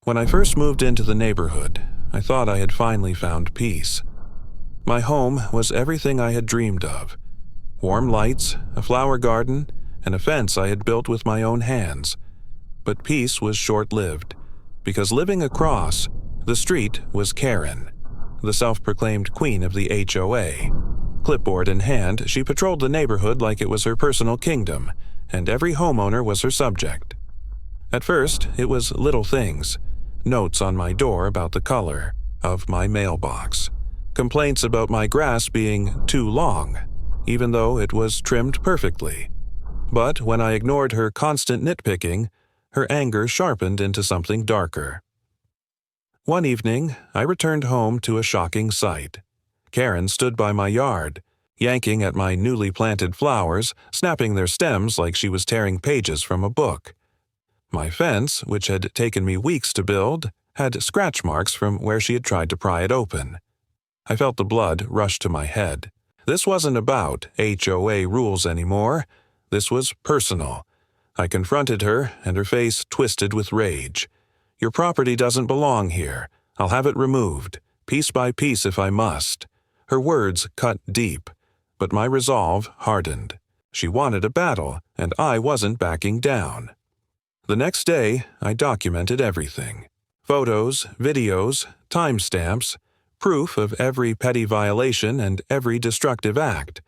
When I first moved into the neighborhood, I thought I had finally found peace. My home was everything I had dreamed of. Warm lights, a flower garden, and a fence I had built with my own hands. But peace was short-lived, because living across the street was Karen, the self-proclaimed queen of the HOA. Clipboard in hand, she patrolled the neighborhood like it was her personal kingdom, and every homeowner was her subject. At first, it was little things. Notes on my door about the color of my mailbox. Complaints about my grass being too long, even though it was trimmed perfectly. But when I ignored her constant nitpicking, her anger sharpened into something darker. One evening, I returned home to a shocking sight. Karen stood by my yard, yanking at my newly planted flowers, snapping their stems like she was tearing pages from a book. My fence, which had taken me weeks to build, had scratch marks from where she had tried to pry it open. I felt the blood rush to my head. This wasn't about HOA rules anymore. This was personal. I confronted her, and her face twisted with rage. "Your property doesn't belong here. I'll have it removed, piece by piece if I must." Her words cut deep, but my resolve hardened. She wanted a battle, and I wasn't backing down. The next day, I documented everything. Photos, videos, timestamps, proof of every petty violation and every destructive act.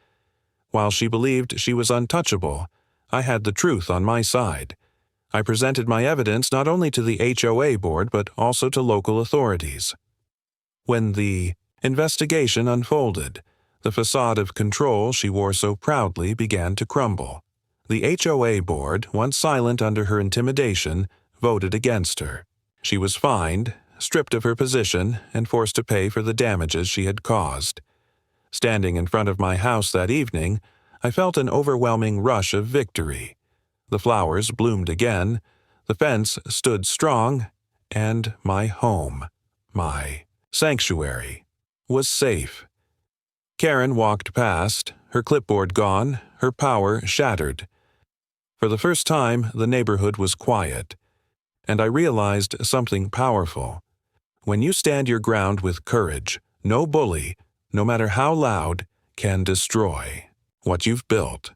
While she believed she was untouchable, I had the truth on my side. I presented my evidence not only to the HOA board but also to local authorities. When the investigation unfolded, the facade of control she wore so proudly began to crumble. The HOA board, once silent under her intimidation, voted against her. She was fined, stripped of her position, and forced to pay for the damages she had caused. Standing in front of my house that evening, I felt an overwhelming rush of victory. The flowers bloomed again, the fence stood strong, and my home, my sanctuary, was safe. Karen walked past, her clipboard gone, her power shattered. For the first time, the neighborhood was quiet, and I realized something powerful. When you stand your ground with courage, no bully, no matter how loud, can destroy what you've built.